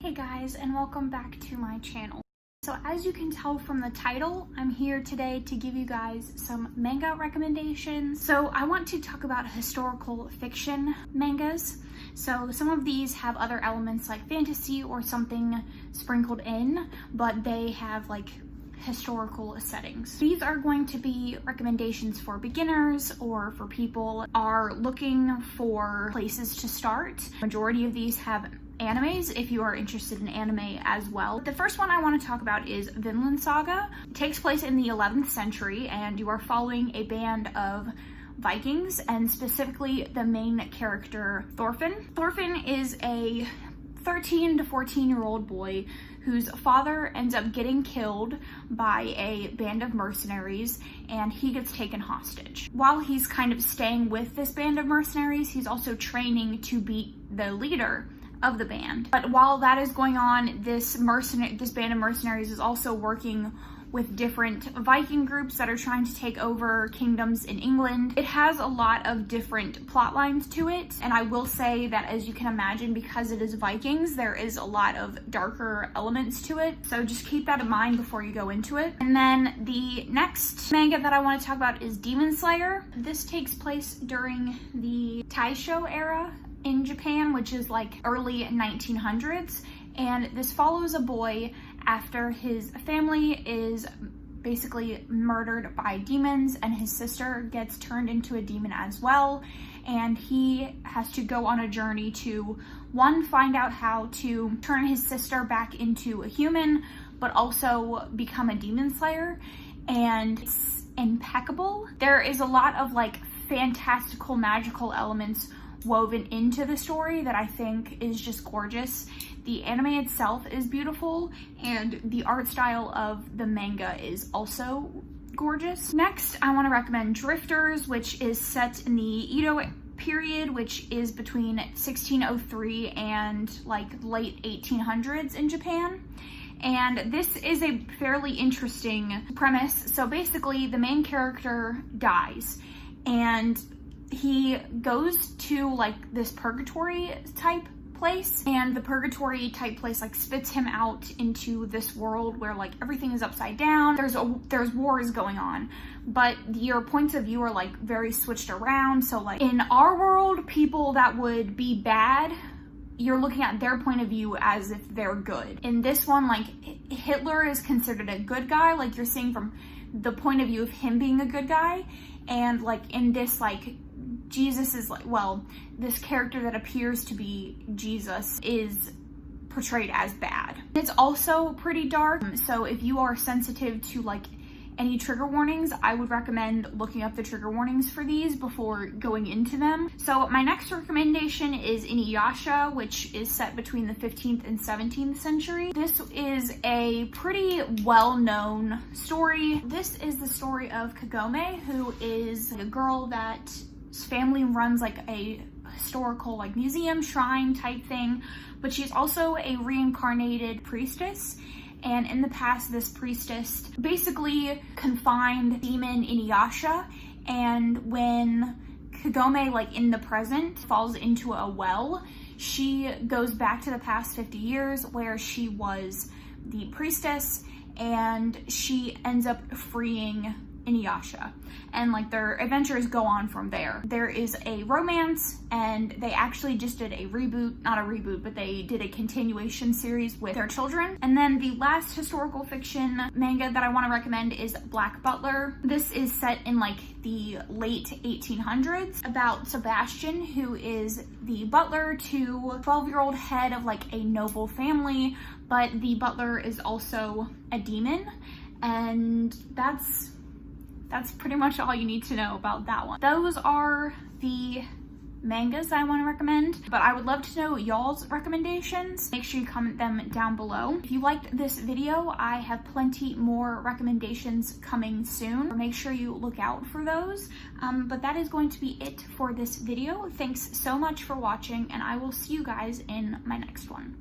Hey guys, and welcome back to my channel. So as you can tell from the title, I'm here today to give you guys some manga recommendations. So I want to talk about historical fiction mangas. So some of these have other elements like fantasy or something sprinkled in, but they have like historical settings. These are going to be recommendations for beginners or for people are looking for places to start. Majority of these have animes if you are interested in anime as well. The first one I want to talk about is Vinlan Saga. It takes place in the 11th century and you are following a band of Vikings and specifically the main character Thorfinn. Thorfinn is a 13 to 14-year-old boy whose father ends up getting killed by a band of mercenaries and he gets taken hostage. While he's kind of staying with this band of mercenaries, he's also training to be the leader of the band. But while that is going on, this band of mercenaries is also working with different Viking groups that are trying to take over kingdoms in England. It has a lot of different plot lines to it, and I will say that, as you can imagine, because it is Vikings, there is a lot of darker elements to it, so just keep that in mind before you go into it. And then the next manga that I want to talk about is Demon Slayer. This takes place during the Taisho era in Japan, which is like early 1900s, and this follows a boy after his family is basically murdered by demons and his sister gets turned into a demon as well, and he has to go on a journey to find out how to turn his sister back into a human but also become a demon slayer, and it's impeccable. There is a lot of like fantastical magical elements woven into the story that I think is just gorgeous. The anime itself is beautiful and the art style of the manga is also gorgeous. Next, I want to recommend Drifters, which is set in the Edo period, which is between 1603 and like late 1800s in Japan. And this is a fairly interesting premise. So basically the main character dies and he goes to like this purgatory type place, and the purgatory type place like spits him out into this world where like everything is upside down. There's wars going on, but your points of view are like very switched around. So like in our world, people that would be bad, you're looking at their point of view as if they're good. In this one, like Hitler is considered a good guy, like you're seeing from the point of view of him being a good guy. And like in this, like Jesus is like, well, this character that appears to be Jesus is portrayed as bad. It's also pretty dark, so if you are sensitive to like any trigger warnings, I would recommend looking up the trigger warnings for these before going into them. So my next recommendation is Yasha, which is set between the 15th and 17th century. This is a pretty well-known story. This is the story of Kagome, who is a girl that family runs like a historical like museum shrine type thing, but she's also a reincarnated priestess, and in the past this priestess basically confined demon Inuyasha, and when Kagome like in the present falls into a well, she goes back to the past 50 years where she was the priestess, and she ends up freeing Inuyasha, and like their adventures go on from there. There is a romance, and they actually just did a reboot, not a reboot, but they did a continuation series with their children. And then the last historical fiction manga that I want to recommend is Black Butler. This is set in like the late 1800s about Sebastian, who is the butler to a 12-year-old head of like a noble family, but the butler is also a demon, and that's pretty much all you need to know about that one. Those are the mangas that I want to recommend, but I would love to know y'all's recommendations. Make sure you comment them down below. If you liked this video, I have plenty more recommendations coming soon. Make sure you look out for those. But that is going to be it for this video. Thanks so much for watching, and I will see you guys in my next one.